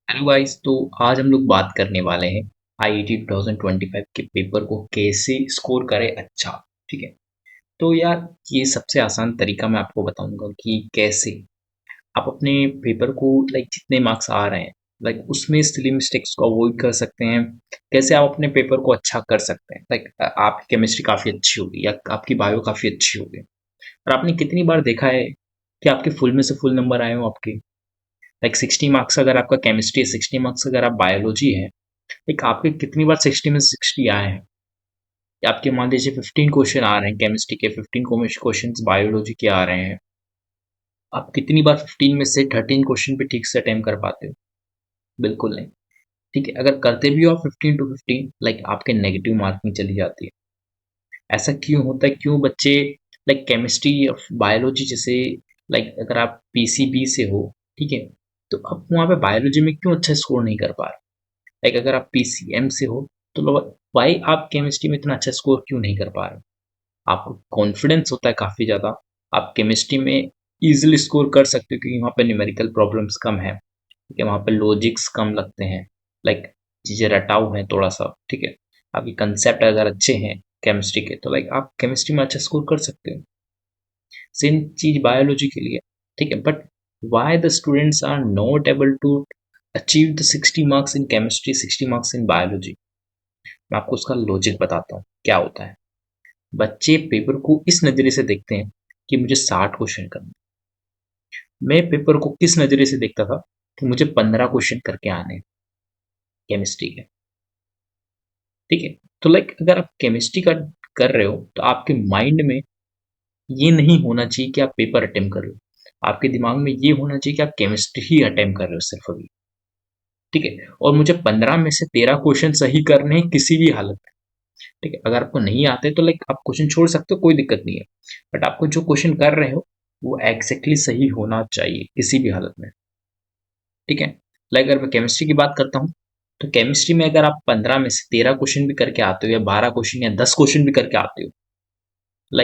Hello guys. तो आज हम लोग बात करने वाले हैं आईआईटी 2025 के पेपर को कैसे स्कोर करें अच्छा। ठीक है। तो यार, ये सबसे आसान तरीका मैं आपको बताऊंगा कि कैसे आप अपने पेपर को जितने मार्क्स आ रहे हैं उसमें सिली मिस्टेक्स को अवॉइड कर सकते हैं। कैसे आप अपने पेपर को अच्छा कर सकते हैं। आपकी केमिस्ट्री काफ़ी अच्छी होगी या आपकी बायो काफ़ी अच्छी होगी। और आपने कितनी बार देखा है कि आपके फुल में से फुल नंबर आए हो आपके। 60 मार्क्स अगर आपका केमिस्ट्री है, 60 मार्क्स अगर आप बायोलॉजी है, आपके कितनी बार 60 में 60 आए हैं। या आपके मान लीजिए 15 क्वेश्चन आ रहे हैं केमिस्ट्री के, 15 क्वेश्चन बायोलॉजी के आ रहे हैं। आप कितनी बार 15 में से 13 क्वेश्चन पे ठीक से अटेम्प्ट कर पाते हो? बिल्कुल नहीं। ठीक है, अगर करते भी हो आप 15 टू 15, आपके नेगेटिव मार्किंग चली जाती है। ऐसा क्यों होता है? क्यों बच्चे केमिस्ट्री बायोलॉजी जैसे अगर आप पीसीबी से हो, ठीक है, तो आप वहाँ पे बायोलॉजी में क्यों अच्छा स्कोर नहीं कर पा रहे? अगर आप पीसीएम से हो, तो वाई आप केमिस्ट्री में इतना अच्छा स्कोर क्यों नहीं कर पा रहे हो? आपको कॉन्फिडेंस होता है काफ़ी ज़्यादा, आप केमिस्ट्री में इजीली स्कोर कर सकते हो क्योंकि वहाँ पे न्यूमेरिकल प्रॉब्लम्स कम है। ठीक है, वहाँ पे लॉजिक्स कम लगते हैं। लाइक चीज़ें रटाऊ हैं थोड़ा सा। ठीक है, आपके कंसेप्ट अगर अच्छे हैं केमिस्ट्री के, तो आप केमिस्ट्री में अच्छा स्कोर कर सकते हो। सेम चीज बायोलॉजी के लिए। ठीक है, but why the students are not able to achieve the 60 marks in chemistry, 60 marks in biology? मैं आपको उसका लॉजिक बताता हूँ क्या होता है। बच्चे पेपर को इस नज़रिए से देखते हैं कि मुझे 60 क्वेश्चन करने। मैं पेपर को किस नज़रिए से देखता था कि मुझे 15 क्वेश्चन करके आने केमिस्ट्री के। ठीक है, तो अगर आप केमिस्ट्री का कर रहे हो तो आपके माइंड में ये नहीं होना चाहिए कि आप पेपर अटेम्प्ट कर रहे हो। आपके दिमाग में ये होना चाहिए कि आप केमिस्ट्री ही अटेम्प्ट कर रहे हो सिर्फ अभी। ठीक है, और मुझे 15 में से 13 क्वेश्चन सही करने हैं किसी भी हालत में। ठीक है, अगर आपको नहीं आते तो आप क्वेश्चन छोड़ सकते हो, कोई दिक्कत नहीं है। बट आपको जो क्वेश्चन कर रहे हो वो एग्जैक्टली सही होना चाहिए किसी भी हालत में। ठीक है, अगर मैं केमिस्ट्री की बात करता हूँ, तो केमिस्ट्री में अगर आप 15 में से 13 क्वेश्चन भी करके आते हो या 12 क्वेश्चन या 10 क्वेश्चन भी करके आते हो,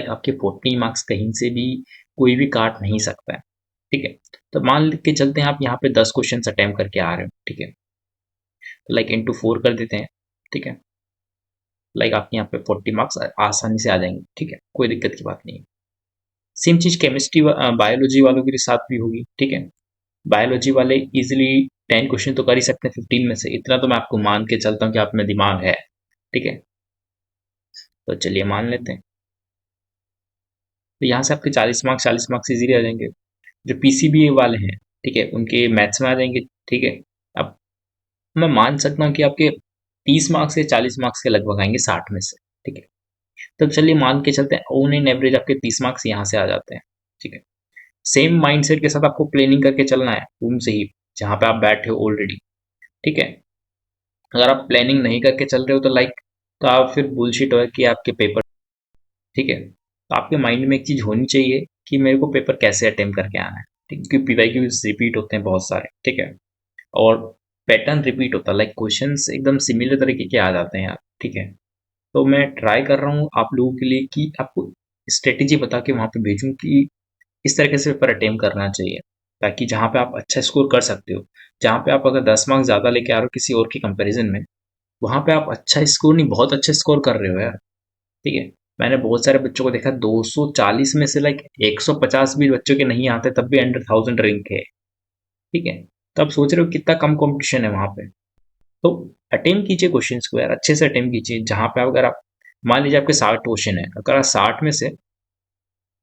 आपके 40 मार्क्स कहीं से भी कोई भी काट नहीं सकता है। ठीक है, तो मान के चलते हैं आप यहाँ पे 10 क्वेश्चन अटेम्प्ट करके आ रहे हो। ठीक है, तो इंटू 4 कर देते हैं। ठीक है, आपके यहाँ पे 40 मार्क्स आसानी से आ जाएंगे। ठीक है, कोई दिक्कत की बात नहीं है। सेम चीज केमिस्ट्री बायोलॉजी वालों के साथ भी होगी। ठीक है, बायोलॉजी वाले इजिली 10 क्वेश्चन तो कर ही सकते हैं 15 में से, इतना तो मैं आपको मान के चलता हूँ कि आप में दिमाग है। ठीक है, तो चलिए मान लेते हैं। तो यहाँ से आपके 40 मार्क्स इजीली आ जाएंगे। जो पीसीबी वाले हैं, ठीक है, उनके मैथ्स में आ जाएंगे। ठीक है, अब मैं मान सकता हूँ कि आपके 30 मार्क्स या 40 मार्क्स के लगभग आएंगे 60 में से। ठीक है, तो चलिए मान के चलते हैं ऑन एन एवरेज आपके 30 मार्क्स यहाँ से आ जाते हैं। ठीक है, सेम माइंडसेट के साथ आपको प्लानिंग करके चलना है रूम से ही, जहाँ पे आप बैठे हो ऑलरेडी। ठीक है, अगर आप प्लानिंग नहीं करके चल रहे हो तो तो आप फिर बुलशिट हो कि आपके पेपर। ठीक है, तो आपके माइंड में एक चीज होनी चाहिए कि मेरे को पेपर कैसे अटेम्प्ट करके आना है। ठीक है, क्योंकि पीवाईक्यू रिपीट होते हैं बहुत सारे। ठीक है, और पैटर्न रिपीट होता है, क्वेश्चंस एकदम सिमिलर तरीके के आ जाते हैं यार। ठीक है, तो मैं ट्राई कर रहा हूँ आप लोगों के लिए कि आपको स्ट्रेटेजी बता के वहाँ पे भेजूँ कि इस तरीके से पेपर अटेम्प्ट करना चाहिए, ताकि जहाँ पे आप अच्छा स्कोर कर सकते हो, जहाँ पे आप अगर 10 मार्क्स ज़्यादा लेके आ रहे हो किसी और के कंपैरिजन में, वहाँ पे आप अच्छा स्कोर नहीं, बहुत अच्छा स्कोर कर रहे हो यार। ठीक है, मैंने बहुत सारे बच्चों को देखा 240 में से 150 भी बच्चों के नहीं आते तब भी अंडर 1000 रैंक है। ठीक है, तो आप सोच रहे हो कितना कम कंपटीशन है वहाँ पे। तो अटेम्प्ट कीजिए क्वेश्चंस को यार, अच्छे से अटेम्प्ट कीजिए। जहाँ पे आप अगर आप मान लीजिए आपके 60 क्वेश्चन है, अगर आप 60 में से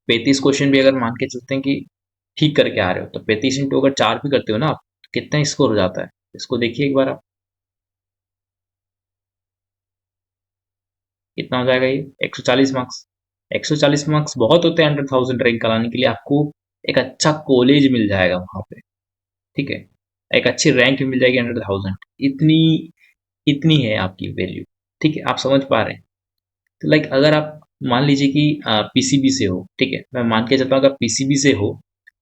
35 क्वेश्चन भी अगर मान के चलते हैं कि ठीक करके आ रहे हो, तो 35 इंटू अगर 4 भी करते हो ना आप, तो कितना स्कोर हो जाता है इसको देखिए एक बार आप। कितना हो जाएगा ये? 140 मार्क्स। 140 मार्क्स बहुत होते हैं अंडर 1000 रैंक कराने के लिए। आपको एक अच्छा कॉलेज मिल जाएगा वहां पे। ठीक है, एक अच्छी रैंक भी मिल जाएगी अंडर 1000। इतनी इतनी है आपकी वैल्यू। ठीक है, आप समझ पा रहे हैं? तो अगर आप मान लीजिए कि पीसीबी से हो, ठीक है, मैं मान के चलता हूँ अगर पीसीबी से हो,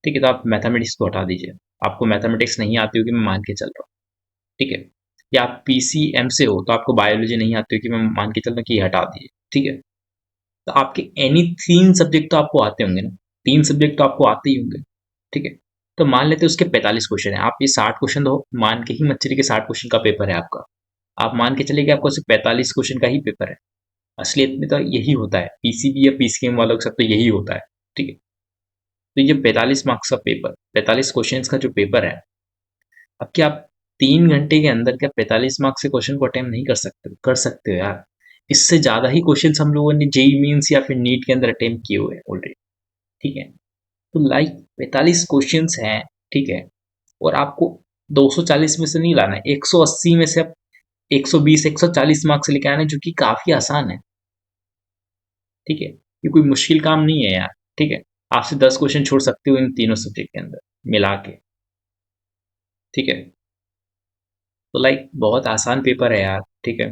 ठीक है, तो आप मैथमेटिक्स को हटा दीजिए। आपको मैथमेटिक्स नहीं आती होगी, मैं मान के चल रहा हूँ। ठीक है, या आप पीसीएम से हो तो आपको बायोलॉजी नहीं आती होगी, मैं मान के चल रहा हूँ कि ये हटा दीजिए। ठीक है, तो आपके एनी 3 सब्जेक्ट तो आपको आते होंगे ना, 3 सब्जेक्ट तो आपको आते ही होंगे। ठीक है, तो मान लेते हैं उसके 45 क्वेश्चन है, आप ये 60 क्वेश्चन तो मान के ही मत चलिए कि 60 क्वेश्चन का पेपर है आपका। आप मान के चलिए कि आपको सिर्फ 45 क्वेश्चन का ही पेपर है। असलियत में तो यही होता है, पीसीबी या पीसीएम वालों के साथ तो यही होता है, ठीक है। तो ये 45 मार्क्स का पेपर, 45 क्वेश्चन का जो पेपर है, अब क्या आप 3 घंटे के अंदर क्या 45 मार्क्स के क्वेश्चन को अटेम्प्ट नहीं कर सकते? कर सकते हो यार। इससे ज्यादा ही क्वेश्चन हम लोगों ने जेई मीन्स या फिर नीट के अंदर अटेम्प्ट किए हुए हैं ऑलरेडी, ठीक है। तो लाइक 45 क्वेश्चंस हैं, ठीक है, और आपको 240 में से नहीं लाना है, 180 में से आप 120 140 मार्क्स लेके आने, जो कि काफी आसान है, ठीक है। ये कोई मुश्किल काम नहीं है यार, ठीक है। आपसे 10 क्वेश्चन छोड़ सकते हो इन तीनों सब्जेक्ट के अंदर मिला के, ठीक है। तो लाइक बहुत आसान पेपर है यार, ठीक है।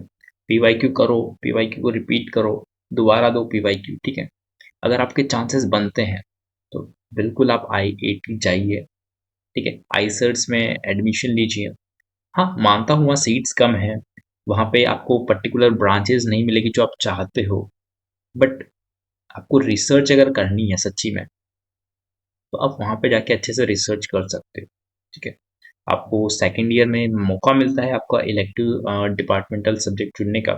पीवाईक्यू करो, पीवाईक्यू को रिपीट करो, दोबारा दो पीवाईक्यू, ठीक है। अगर आपके चांसेस बनते हैं तो बिल्कुल आप आईआईटी जाइए, ठीक है। आईसर्ट्स में एडमिशन लीजिए। हाँ, मानता हूँ वहाँ सीट्स कम है, वहाँ पे आपको पर्टिकुलर ब्रांचेस नहीं मिलेगी जो आप चाहते हो, बट आपको रिसर्च अगर करनी है सच्ची में, तो आप वहाँ पे जाके अच्छे से रिसर्च कर सकते हो, ठीक है। आपको सेकेंड ईयर में मौका मिलता है आपका इलेक्टिव डिपार्टमेंटल सब्जेक्ट चुनने का,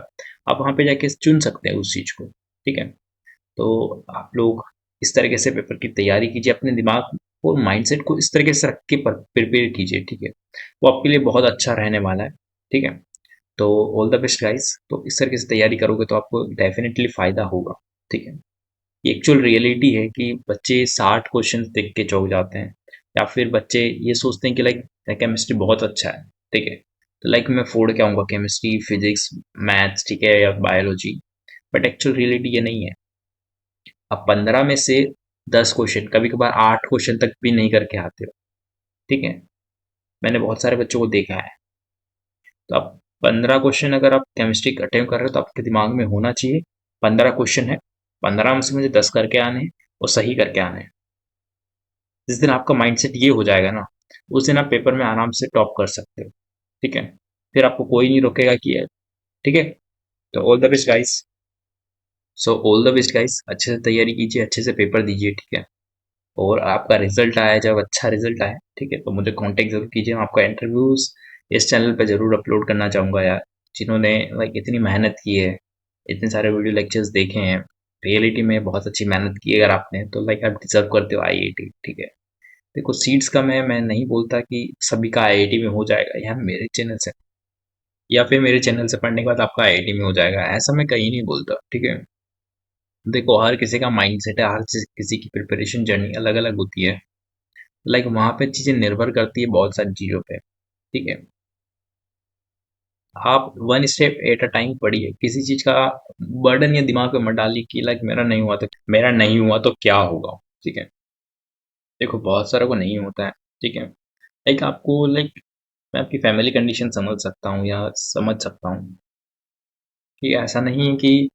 आप वहाँ पे जाके चुन सकते हैं उस चीज़ को, ठीक है। तो आप लोग इस तरीके से पेपर की तैयारी कीजिए, अपने दिमाग और माइंडसेट को इस तरीके से रख के प्रिपेयर कीजिए, ठीक है। वो आपके लिए बहुत अच्छा रहने वाला है, ठीक है। तो ऑल द बेस्ट गाइस। तो इस तरीके से तैयारी करोगे तो आपको डेफिनेटली फ़ायदा होगा, ठीक है। ये एक्चुअल रियलिटी है कि बच्चे 60 क्वेश्चन देख के चौंक जाते हैं, या फिर बच्चे ये सोचते हैं कि लाइक केमिस्ट्री बहुत अच्छा है, ठीक है, तो लाइक मैं फोड़ के आऊँगा केमिस्ट्री, फिजिक्स, मैथ्स, ठीक है, या बायोलॉजी। बट एक्चुअल रियलिटी ये नहीं है। आप 15 में से 10 क्वेश्चन, कभी कभार 8 क्वेश्चन तक भी नहीं करके आते हो, ठीक है। मैंने बहुत सारे बच्चों को देखा है। तो आप 15 क्वेश्चन अगर आप केमिस्ट्री अटेम्प्ट कर रहे हो तो आपके दिमाग में होना चाहिए 15 क्वेश्चन है, 15 में से मुझे 10 करके आने हैं और सही करके आने हैं। जिस दिन आपका माइंडसेट ये हो जाएगा ना, उस दिन आप पेपर में आराम से टॉप कर सकते हो, ठीक है। फिर आपको कोई नहीं रोकेगा कि है, ठीक है। तो all the best guys. So all the best guys, अच्छे से तैयारी कीजिए, अच्छे से पेपर दीजिए, ठीक है। और आपका रिजल्ट आया, जब अच्छा रिजल्ट आया, ठीक है, तो मुझे कांटेक्ट जरूर कीजिए। मैं आपका इंटरव्यूज इस चैनल पे जरूर अपलोड करना चाहूँगा यार, जिन्होंने लाइक इतनी मेहनत की है, इतने सारे वीडियो लेक्चर्स देखे हैं, रियलिटी में बहुत अच्छी मेहनत की है अगर आपने, तो लाइक आप डिजर्व करते हो आईआईटी, ठीक है। देखो सीट्स कम है, मैं नहीं बोलता कि सभी का आईआईटी में हो जाएगा, यह मेरे चैनल से या फिर मेरे चैनल से पढ़ने के बाद आपका आईआईटी में हो जाएगा, ऐसा मैं कहीं नहीं बोलता, ठीक है। देखो हर किसी का माइंड सेट है, हर किसी की प्रिपरेशन जर्नी अलग अलग होती है, लाइक वहाँ पे चीज़ें निर्भर करती है बहुत सारी चीज़ों पे, ठीक है। आप one step at a time पढ़िए, किसी चीज़ का बर्डन या दिमाग पे मत डालिए कि लाइक मेरा नहीं हुआ तो क्या होगा, ठीक है। देखो बहुत सारों को नहीं होता है, ठीक है। लाइक आपको लाइक मैं आपकी फैमिली कंडीशन समझ सकता हूँ या समझ सकता हूँ कि ऐसा नहीं है कि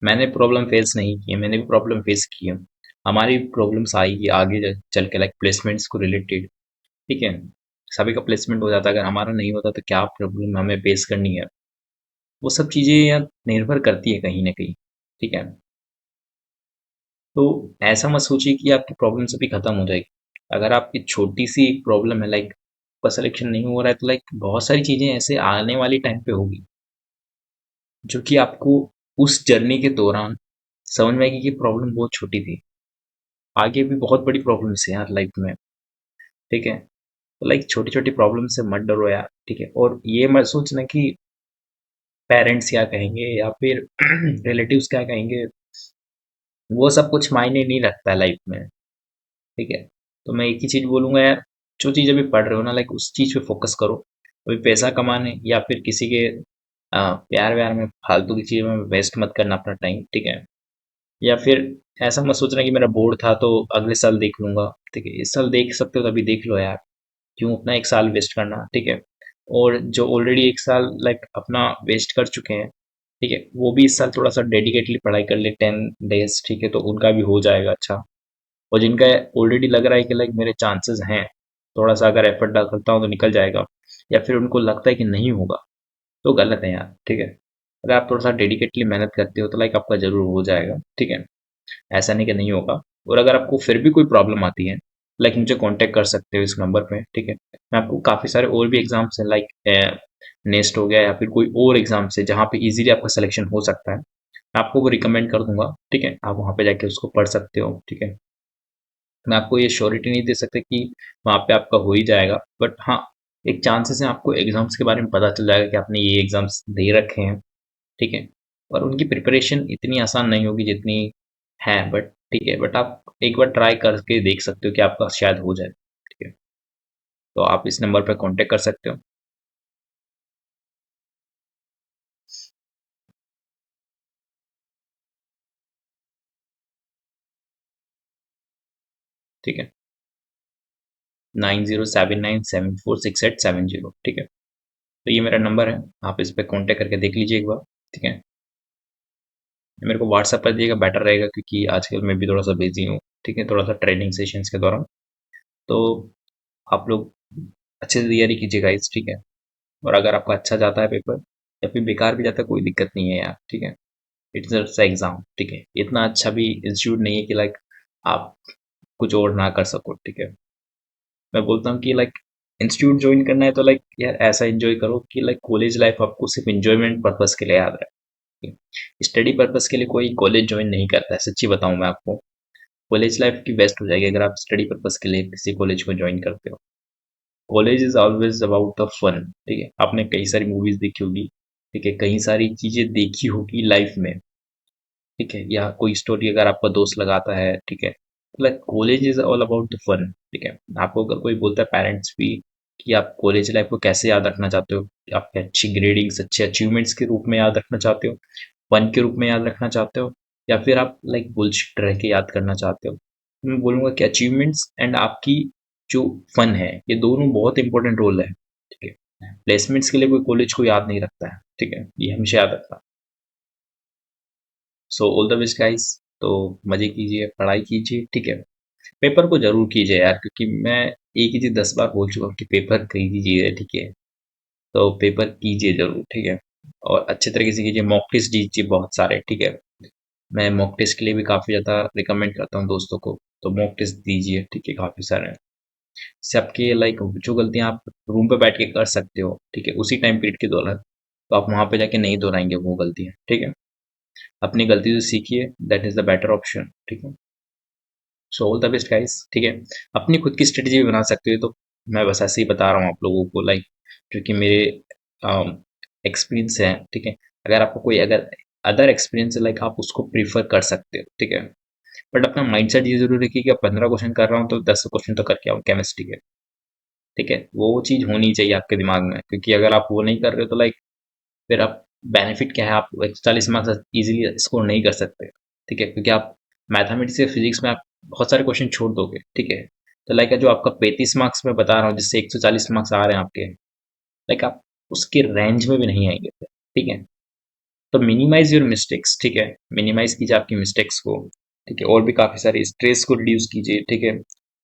मैंने प्रॉब्लम फेस नहीं की है, मैंने भी प्रॉब्लम फेस की है। हमारी प्रॉब्लम्स आएगी आगे चल के, लाइक प्लेसमेंट्स को रिलेटेड, ठीक है। सभी का प्लेसमेंट हो जाता है, अगर हमारा नहीं होता तो क्या प्रॉब्लम हमें फेस करनी है, वो सब चीज़ें यहाँ निर्भर करती है कहीं ना कहीं, ठीक है। तो ऐसा मत सोचिए कि आपकी प्रॉब्लम सभी खत्म हो जाएगी। अगर आपकी छोटी सी एक प्रॉब्लम है, लाइक आपका सिलेक्शन नहीं हो रहा है, तो लाइक बहुत सारी चीज़ें ऐसे आने वाली टाइम पे होगी जो कि आपको उस जर्नी के दौरान समझ में आएगी कि प्रॉब्लम बहुत छोटी थी, आगे भी बहुत बड़ी प्रॉब्लम्स है यार लाइफ में, ठीक है। तो लाइक छोटी छोटी प्रॉब्लम से मत डरो यार, ठीक है। और ये मत सोचना कि पेरेंट्स क्या कहेंगे या फिर रिलेटिव्स क्या कहेंगे, वो सब कुछ मायने नहीं रखता है लाइफ में, ठीक है। तो मैं एक ही चीज़ बोलूँगा यार, जो चीज़ अभी पढ़ रहे हो ना, लाइक उस चीज़ पे फोकस करो। अभी पैसा कमाने या फिर किसी के प्यार व्यार में, फालतू की चीज़ों में वेस्ट मत करना अपना टाइम, ठीक है। या फिर ऐसा मत सोचना कि मेरा बोर्ड था तो अगले साल देख लूंगा, ठीक है। इस साल देख सकते हो तो अभी देख लो यार, क्यों अपना एक साल वेस्ट करना, ठीक है। और जो ऑलरेडी एक साल लाइक अपना वेस्ट कर चुके हैं, ठीक है, वो भी इस साल थोड़ा सा डेडिकेटली पढ़ाई कर ले 10 डेज, ठीक है, तो उनका भी हो जाएगा अच्छा। और जिनका ऑलरेडी लग रहा है कि लाइक मेरे चांसेस हैं, थोड़ा सा अगर एफर्ट डाल करता हूँ तो निकल जाएगा, या फिर उनको लगता है कि नहीं होगा, तो गलत है यार, ठीक है। अगर आप थोड़ा सा डेडिकेटली मेहनत करते हो तो लाइक आपका जरूर हो जाएगा, ठीक है। ऐसा नहीं कि नहीं होगा। और अगर आपको फिर भी कोई प्रॉब्लम आती है लाइक मुझे कांटेक्ट कर सकते हो इस नंबर पे, ठीक है। मैं आपको काफ़ी सारे और भी एग्जाम्स हैं, लाइक नेस्ट हो गया या फिर कोई और एग्जाम्स है जहाँ पे इजीली आपका सिलेक्शन हो सकता है, मैं आपको वो रिकमेंड कर दूंगा, ठीक है। आप वहाँ पे जाके उसको पढ़ सकते हो, ठीक है। मैं आपको ये श्योरिटी नहीं दे सकता कि वहाँ पे आपका हो ही जाएगा, बट हाँ, एक चांसेस है आपको एग्जाम्स के बारे में पता चल जाएगा कि आपने ये एग्जाम्स दे रखे हैं, ठीक है। और उनकी प्रिपरेशन इतनी आसान नहीं होगी जितनी है, बट ठीक है, बट आप एक बार ट्राई करके देख सकते हो कि आपका शायद हो जाए, ठीक है। तो आप इस नंबर पर कांटेक्ट कर सकते हो, ठीक है। 9079746870, ठीक है। तो ये मेरा नंबर है, आप इस पर कांटेक्ट करके देख लीजिए एक बार, ठीक है। मेरे को व्हाट्सएप कर दिएगा, बेटर रहेगा, क्योंकि आजकल मैं भी थोड़ा सा बिजी हूँ, ठीक है, थोड़ा सा ट्रेनिंग सेशंस के दौरान। तो आप लोग अच्छे से तैयारी कीजिएगा इस, ठीक है। और अगर आपका अच्छा जाता है पेपर या फिर बेकार भी जाता है, कोई दिक्कत नहीं है यार, ठीक है। इट्स जस्ट एग्जाम, ठीक है। इतना अच्छा भी इंस्टीट्यूट नहीं है कि लाइक आप कुछ और ना कर सको, ठीक है। मैं बोलता हूँ कि लाइक इंस्टीट्यूट ज्वाइन करना है तो लाइक यार ऐसा एंजॉय करो कि लाइक कॉलेज लाइफ आपको सिर्फ इंजॉयमेंट पर्पस के लिए याद रहे। स्टडी पर्पस के लिए कोई कॉलेज ज्वाइन नहीं करता है, सच्ची बताऊं मैं आपको। कॉलेज लाइफ की बेस्ट हो जाएगी अगर आप स्टडी पर्पस के लिए किसी कॉलेज को ज्वाइन करते हो। College is always about the fun, ठीक है। आपने कई सारी मूवीज देखी होगी, ठीक है, कई सारी चीजें देखी होगी लाइफ में, ठीक है, या कोई स्टोरी अगर आपका दोस्त लगाता है, ठीक है। Like college is all about the fun, ठीक है। आपको अगर कोई बोलता है पेरेंट्स भी कि आप कॉलेज लाइफ को कैसे याद रखना चाहते हो, कि आप अच्छी ग्रेडिंग्स अच्छे अचीवमेंट्स के रूप में याद रखना चाहते हो, फन के रूप में याद रखना चाहते हो, या फिर आप लाइक बुलशिट रह के याद करना चाहते हो, तो मैं बोलूँगा कि अचीवमेंट्स एंड आपकी जो फन है, ये दोनों बहुत इंपॉर्टेंट रोल है, ठीक है। प्लेसमेंट्स के लिए कोई कॉलेज को याद नहीं रखता है, ठीक है, ये हमेशा याद रखना। So all the best guys. तो मजे कीजिए, पढ़ाई कीजिए, ठीक है। पेपर को जरूर कीजिए यार, क्योंकि मैं एक ही चीज 10 बार बोल चुका हूँ कि पेपर कीजिए, ठीक है। तो पेपर कीजिए जरूर, ठीक है। और अच्छे तरीके से कीजिए, मॉक टेस्ट दीजिए बहुत सारे, ठीक है। मैं मॉक टेस्ट के लिए भी काफी ज्यादा रिकमेंड करता हूँ दोस्तों को, तो मॉक टेस्ट दीजिए, ठीक है, काफी सारे। इससे आपके लाइक जो गलतियां आप रूम पे बैठ के कर सकते हो, ठीक है, उसी टाइम पीरियड के दौरान, तो आप वहां पे जाके नहीं दोहराएंगे वो गलतियां, ठीक है। अपनी गलती से सीखिए, that is the better option, ठीक है। So all the best guys, ठीक है। अपनी खुद की स्ट्रेटजी भी बना सकते हो, तो मैं बस ऐसे ही बता रहा हूँ आप लोगों को, लाइक क्योंकि मेरे एक्सपीरियंस है, ठीक है। अगर आपको कोई अगर अदर एक्सपीरियंस है लाइक आप उसको प्रीफर कर सकते हो, ठीक है। बट अपना माइंडसेट ये जरूर रखिए कि अब 15 क्वेश्चन कर रहा हूँ तो 10 क्वेश्चन तो करके आऊँ केमिस्ट्री के, ठीक है। वो चीज होनी चाहिए आपके दिमाग में, क्योंकि अगर आप वो नहीं कर रहे हो तो लाइक फिर आप बेनिफिट क्या है, आप 41 मार्क्स इजीली स्कोर नहीं कर सकते, ठीक है, क्योंकि आप मैथमेटिक्स या फिजिक्स में आप बहुत सारे क्वेश्चन छोड़ दोगे, ठीक है। तो लाइक जो आपका 35 मार्क्स में बता रहा हूँ जिससे 140 मार्क्स आ रहे हैं आपके, लाइक आप उसके रेंज में भी नहीं आएंगे फिर, ठीक है। तो मिनिमाइज योर मिस्टेक्स, ठीक है। मिनिमाइज कीजिए आपकी मिस्टेक्स को, ठीक है। और भी काफी सारी स्ट्रेस को रिड्यूस कीजिए, ठीक है।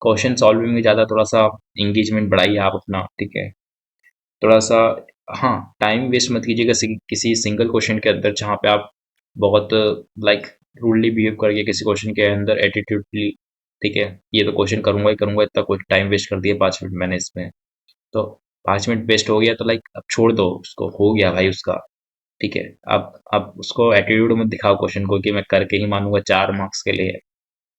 क्वेश्चन सॉल्विंग में ज्यादा थोड़ा सा इंगेजमेंट बढ़ाइए आप अपना, ठीक है। थोड़ा सा, हाँ, टाइम वेस्ट मत कीजिएगा किसी सिंगल क्वेश्चन के अंदर जहाँ पे आप बहुत लाइक रूडली बिहेव करके किसी क्वेश्चन के अंदर एटीट्यूडली, ठीक है, ये तो क्वेश्चन करूंगा ही करूंगा, इतना कुछ टाइम वेस्ट कर दिया 5 मिनट मैंने इसमें, तो 5 मिनट वेस्ट हो गया तो लाइक अब छोड़ दो उसको, हो गया भाई उसका, ठीक है। अब उसको एटीट्यूड मत दिखाओ क्वेश्चन को कि मैं करके ही मानूंगा 4 मार्क्स के लिए,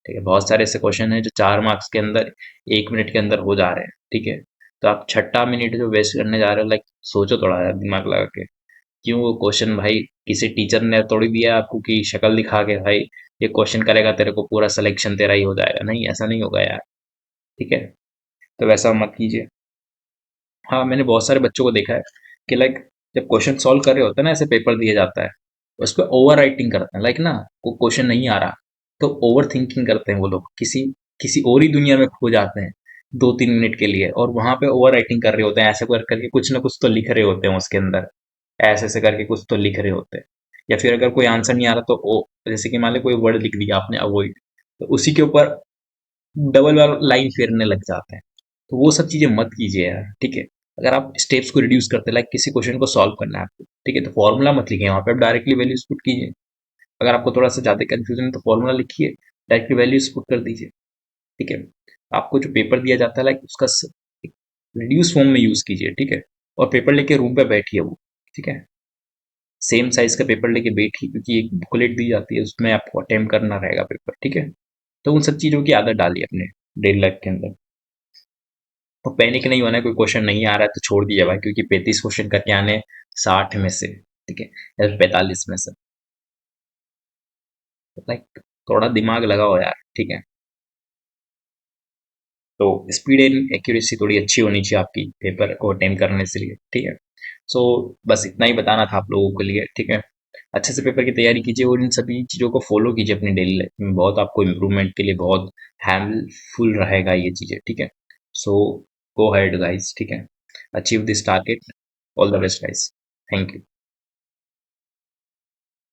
ठीक है। बहुत सारे ऐसे क्वेश्चन हैं जो 4 मार्क्स के अंदर 1 मिनट के अंदर हो जा रहे हैं, ठीक है। तो आप छठा मिनट जो वेस्ट करने जा रहे हो, लाइक सोचो थोड़ा यार दिमाग लगा के, क्यों वो क्वेश्चन भाई किसी टीचर ने थोड़ी दिया आपको कि शक्ल दिखा के भाई ये क्वेश्चन करेगा तेरे को पूरा सिलेक्शन तेरा ही हो जाएगा, नहीं, ऐसा नहीं होगा यार, ठीक है। तो वैसा मत कीजिए। हाँ, मैंने बहुत सारे बच्चों को देखा है कि लाइक जब क्वेश्चन सॉल्व कर रहे होते हैं ना, ऐसे पेपर दिया जाता है, उस पर ओवर राइटिंग करते हैं, लाइक ना वो क्वेश्चन नहीं आ रहा तो ओवर थिंकिंग करते हैं वो लोग, किसी किसी और ही दुनिया में खो जाते हैं 2-3 मिनट के लिए, और वहां पे ओवर राइटिंग कर रहे होते हैं, ऐसे कर करके कुछ ना कुछ तो लिख रहे होते हैं उसके अंदर, ऐसे ऐसे करके कुछ तो लिख रहे होते हैं। या फिर अगर कोई आंसर नहीं आ रहा तो ओ, जैसे कि मान लो कोई वर्ड लिख दिया आपने अवॉइड, तो उसी के ऊपर डबल लाइन फेरने लग जाते हैं। तो वो सब चीजें मत कीजिए यार, ठीक है। अगर आप स्टेप्स को रिड्यूस करते हैं, लाइक किसी क्वेश्चन को सॉल्व करना है आपको, ठीक है, तो फॉर्मूला मत लिखिए वहां पे, आप डायरेक्टली वैल्यूज पुट कीजिए। अगर आपको थोड़ा सा ज्यादा कंफ्यूजन है तो फॉर्मूला लिखिए, डायरेक्टली वैल्यूज पुट कर दीजिए, ठीक है। आपको जो पेपर दिया जाता है लाइक उसका रिड्यूस फॉर्म में यूज़ कीजिए, ठीक है। और पेपर लेके रूम पे बैठिए वो, ठीक है। सेम साइज़ का पेपर लेके बैठिए क्योंकि एक बुकलेट दी जाती है, उसमें आपको अटेम्प्ट करना रहेगा पेपर, ठीक है। तो उन सब चीज़ों की आदत डालिए अपने डेली लाइफ के अंदर। तो पैनिक नहीं होना है, कोई क्वेश्चन नहीं आ रहा है तो छोड़ दीजिए भाई, क्योंकि 35 क्वेश्चन करके आने हैं 60 में से, ठीक है, या 45 में से। तो लाइक थोड़ा दिमाग लगाओ यार, ठीक है। तो स्पीड एंड एक्यूरेसी थोड़ी अच्छी होनी चाहिए आपकी पेपर को अटेम्प्ट करने से लिए, ठीक है। सो बस इतना ही बताना था आप लोगों के लिए, ठीक है। अच्छे से पेपर की तैयारी कीजिए और इन सभी चीज़ों को फॉलो कीजिए अपनी डेली लाइफ में, बहुत आपको इम्प्रूवमेंट के लिए बहुत हेल्पफुल रहेगा ये चीज़ें, ठीक है। सो गो हेड गाइस, ठीक है, achieve this target. All the best guys, thank you.